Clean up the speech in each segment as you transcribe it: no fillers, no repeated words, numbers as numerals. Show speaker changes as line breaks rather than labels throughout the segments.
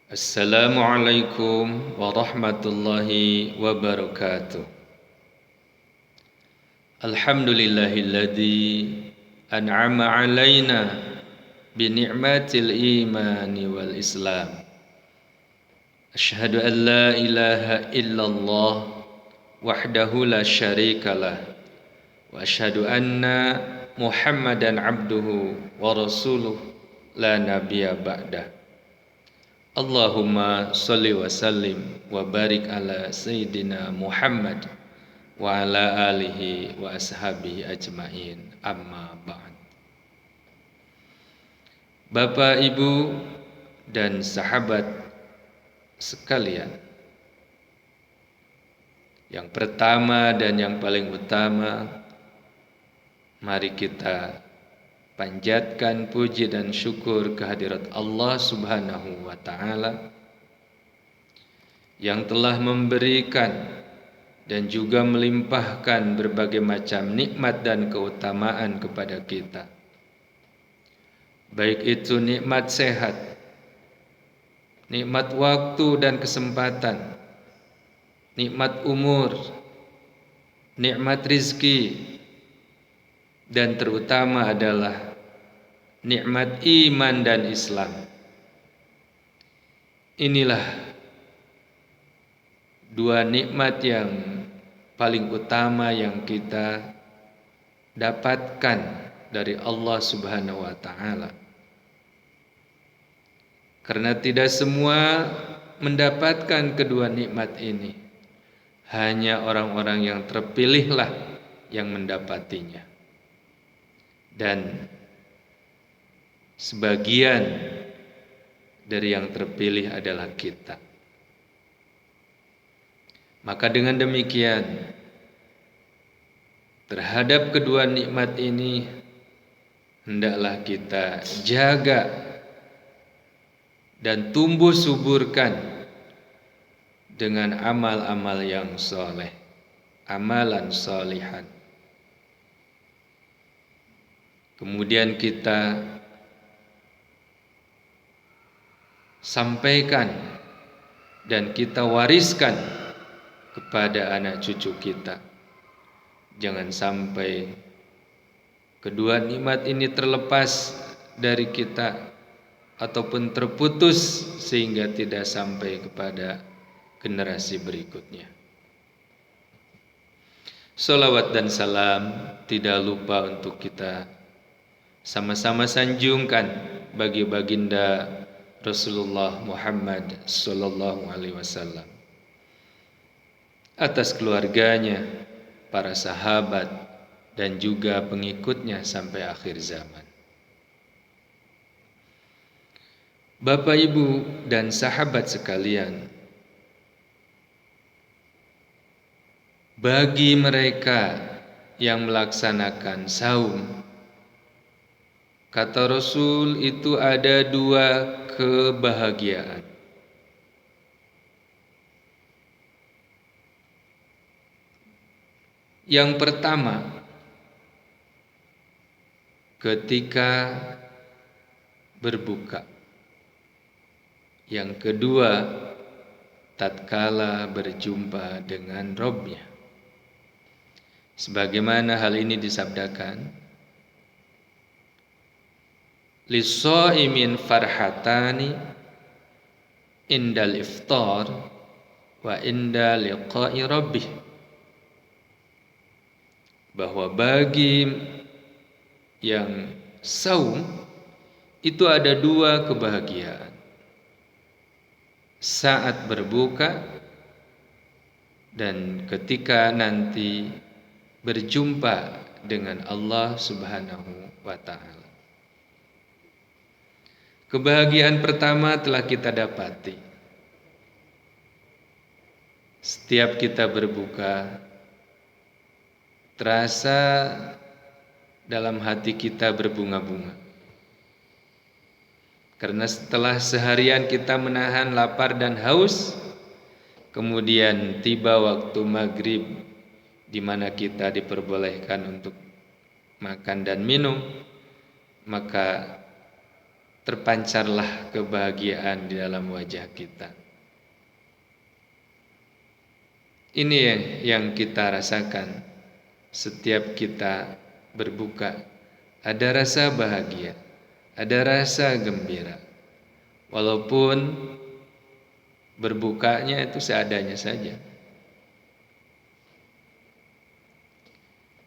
Assalamualaikum warahmatullahi wabarakatuh. Alhamdulillahilladzi an'ama alaina bi ni'matil imani wal islam. Asyhadu an la ilaha illallah wahdahu la syarikalah wa asyhadu anna Muhammadan abduhu wa rasuluh la nabiyya ba'dah. Allahumma salli wa sallim wa barik ala Sayyidina Muhammad wa ala alihi wa ashabihi ajmain, amma ba'd. Bapak, Ibu, dan sahabat sekalian, yang pertama dan yang paling utama, mari kita panjatkan puji dan syukur kehadirat Allah Subhanahu wa Ta'ala yang telah memberikan dan juga melimpahkan berbagai macam nikmat dan keutamaan kepada kita. Baik itu nikmat sehat, nikmat waktu dan kesempatan, nikmat umur, nikmat rizki, dan terutama adalah nikmat iman dan Islam. Inilah dua nikmat yang paling utama yang kita dapatkan dari Allah Subhanahu wa Ta'ala. Karena tidak semua mendapatkan kedua nikmat ini, hanya orang-orang yang terpilihlah yang mendapatinya. Dan sebagian dari yang terpilih adalah kita. Maka dengan demikian, terhadap kedua nikmat ini hendaklah kita jaga dan tumbuh suburkan dengan amal-amal yang soleh, amalan solihan. Kemudian kita sampaikan dan kita wariskan kepada anak cucu kita. Jangan sampai kedua nikmat ini terlepas dari kita ataupun terputus sehingga tidak sampai kepada generasi berikutnya. Salawat dan salam tidak lupa untuk kita sama-sama sanjungkan bagi baginda Rasulullah Muhammad sallallahu alaihi wasallam, atas keluarganya, para sahabat, dan juga pengikutnya sampai akhir zaman. Bapak, Ibu, dan sahabat sekalian, bagi mereka yang melaksanakan saum, kata Rasul, itu ada dua kebahagiaan. Yang pertama, ketika berbuka. Yang kedua, tatkala berjumpa dengan Rabb-Nya. Sebagaimana hal ini disabdakan, lis-shaimin farhatani indal iftar wa inda liqa'i rabbih. Bahwa bagi yang saum itu ada dua kebahagiaan. Saat berbuka dan ketika nanti berjumpa dengan Allah Subhanahu wa Ta'ala. Kebahagiaan pertama telah kita dapati. Setiap kita berbuka, terasa dalam hati kita berbunga-bunga. Karena setelah seharian kita menahan lapar dan haus, kemudian tiba waktu maghrib di mana kita diperbolehkan untuk makan dan minum, maka terpancarlah kebahagiaan di dalam wajah kita. Ini yang kita rasakan setiap kita berbuka. Ada rasa bahagia, ada rasa gembira. Walaupun berbukanya itu seadanya saja.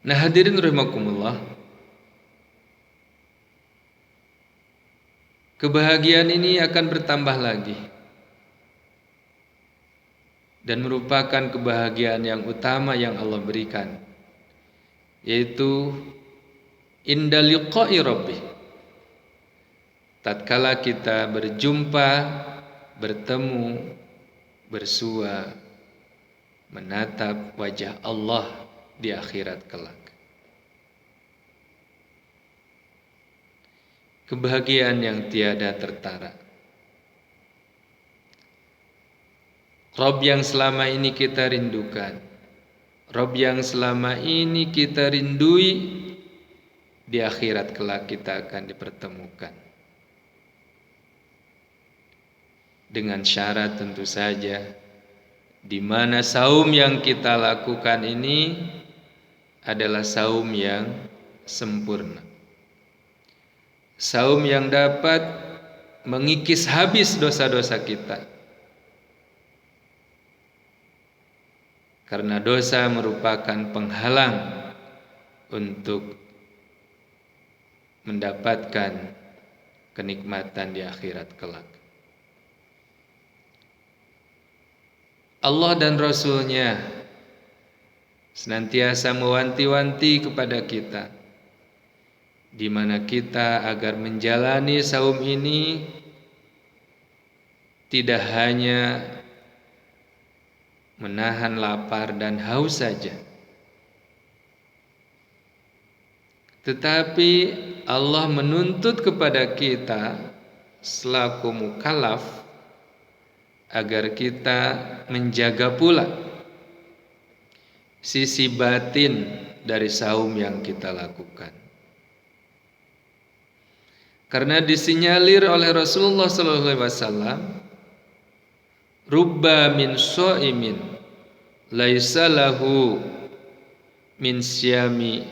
Nah, hadirin rahimakumullah, kebahagiaan ini akan bertambah lagi dan merupakan kebahagiaan yang utama yang Allah berikan, yaitu inda liqa'i rabbih, tatkala kita berjumpa, bertemu, bersua, menatap wajah Allah di akhirat kelak. Kebahagiaan yang tiada tertara. Rabb yang selama ini kita rindukan, Rabb yang selama ini kita rindui, di akhirat kelak kita akan dipertemukan. Dengan syarat tentu saja, di mana saum yang kita lakukan ini adalah saum yang sempurna. Saum yang dapat mengikis habis dosa-dosa kita. Karena dosa merupakan penghalang untuk mendapatkan kenikmatan di akhirat kelak. Allah dan Rasul-Nya senantiasa mewanti-wanti kepada kita, di mana kita agar menjalani saum ini tidak hanya menahan lapar dan haus saja, tetapi Allah menuntut kepada kita selaku mukallaf agar kita menjaga pula sisi batin dari saum yang kita lakukan. Karena disinyalir oleh Rasulullah SAW, rubba min sha'imin laisa lahu min siyami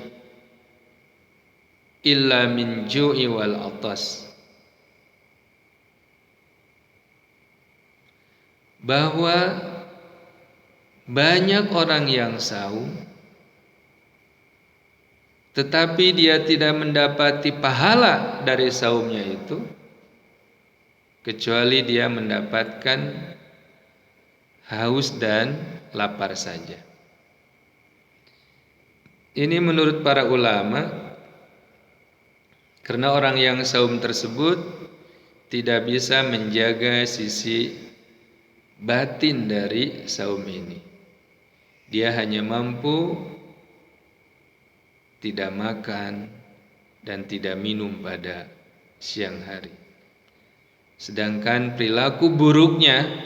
illa min ju'i wal atas. Bahwa banyak orang yang saum tetapi dia tidak mendapati pahala dari saumnya itu kecuali dia mendapatkan haus dan lapar saja. Ini menurut para ulama, karena orang yang saum tersebut tidak bisa menjaga sisi batin dari saum ini. Dia hanya mampu tidak makan dan tidak minum pada siang hari. Sedangkan perilaku buruknya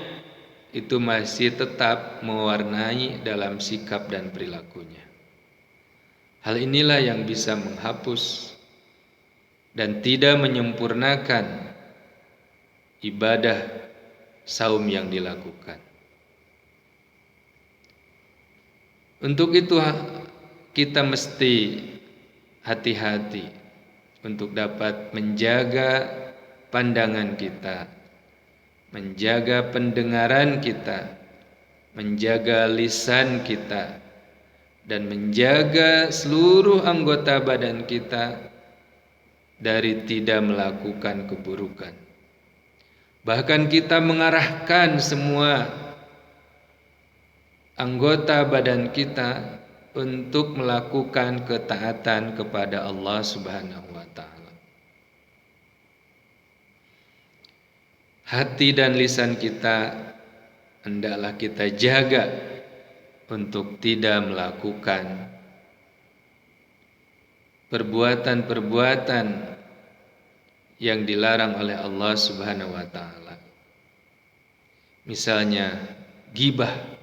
itu masih tetap mewarnai dalam sikap dan perilakunya. Hal inilah yang bisa menghapus dan tidak menyempurnakan ibadah saum yang dilakukan. Untuk itu kita mesti hati-hati untuk dapat menjaga pandangan kita, menjaga pendengaran kita, menjaga lisan kita, dan menjaga seluruh anggota badan kita dari tidak melakukan keburukan. Bahkan kita mengarahkan semua anggota badan kita untuk melakukan ketaatan kepada Allah Subhanahu wa taala. Hati dan lisan kita hendaklah kita jaga untuk tidak melakukan perbuatan-perbuatan yang dilarang oleh Allah Subhanahu wa taala. Misalnya ghibah.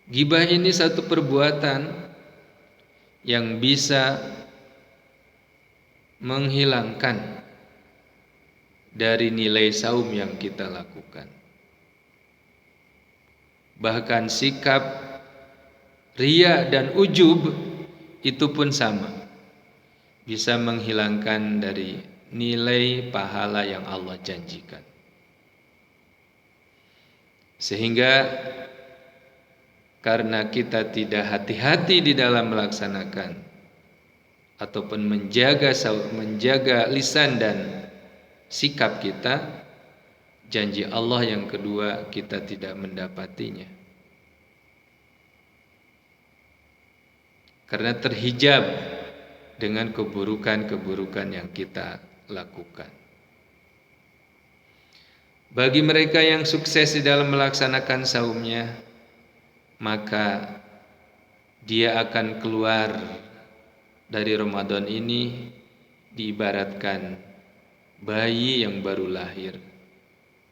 Ghibah ini satu perbuatan yang bisa menghilangkan dari nilai saum yang kita lakukan. Bahkan sikap riya dan ujub itu pun sama, bisa menghilangkan dari nilai pahala yang Allah janjikan. Sehingga karena kita tidak hati-hati di dalam melaksanakan ataupun menjaga lisan dan sikap kita, janji Allah yang kedua kita tidak mendapatinya. Karena terhijab dengan keburukan-keburukan yang kita lakukan. Bagi mereka yang sukses di dalam melaksanakan saumnya, maka dia akan keluar dari Ramadan ini diibaratkan bayi yang baru lahir,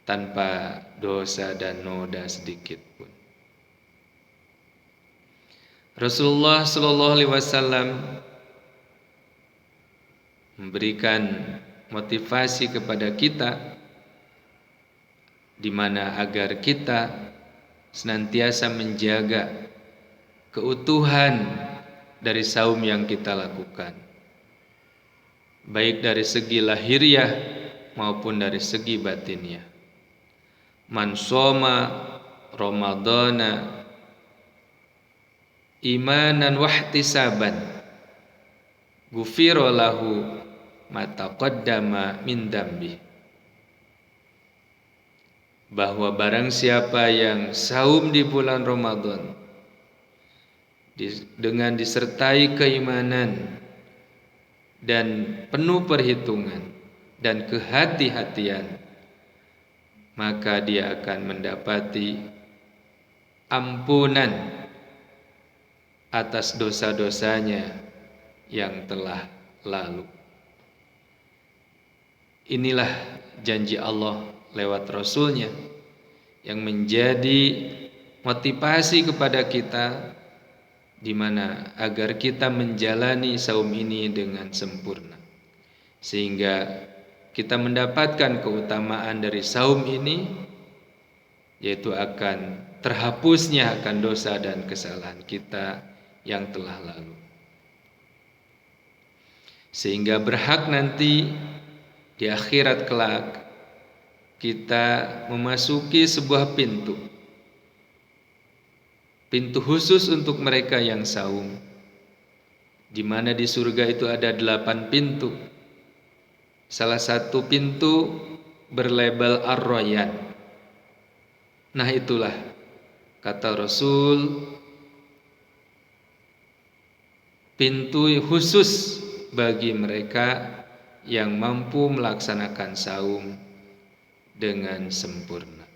tanpa dosa dan noda sedikit pun. Rasulullah Shallallahu Alaihi Wasallam memberikan motivasi kepada kita, di mana agar kita senantiasa menjaga keutuhan dari saum yang kita lakukan, baik dari segi lahiriah maupun dari segi batiniah. Man shoma Ramadana imanan wahtisaban ghufira lahu ma taqaddama min dambi. Bahwa barang siapa yang saum di bulan Ramadan dengan disertai keimanan dan penuh perhitungan dan kehati-hatian, maka dia akan mendapati ampunan atas dosa-dosanya yang telah lalu. Inilah janji Allah lewat Rasulnya yang menjadi motivasi kepada kita, di mana agar kita menjalani saum ini dengan sempurna, sehingga kita mendapatkan keutamaan dari saum ini, yaitu akan terhapusnya akan dosa dan kesalahan kita yang telah lalu, sehingga berhak nanti di akhirat kelak kita memasuki sebuah pintu khusus untuk mereka yang saum, di mana di surga itu ada 8 pintu. Salah satu pintu berlabel Ar-Rayyan. Nah, itulah kata Rasul, pintu khusus bagi mereka yang mampu melaksanakan saum dengan sempurna.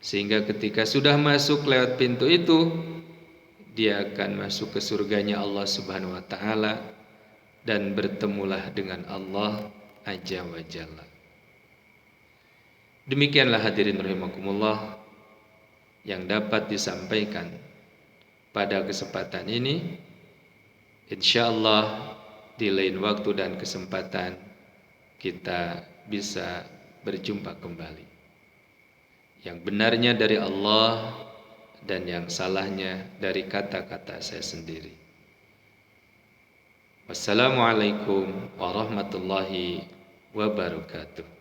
Sehingga ketika sudah masuk lewat pintu itu, dia akan masuk ke surganya Allah Subhanahu wa taala dan bertemulah dengan Allah Azza wa Jalla. Demikianlah hadirin rahimakumullah yang dapat disampaikan pada kesempatan ini. Insyaallah di lain waktu dan kesempatan kita bisa berjumpa kembali. Yang benarnya dari Allah dan yang salahnya dari kata-kata saya sendiri. Wassalamualaikum warahmatullahi wabarakatuh.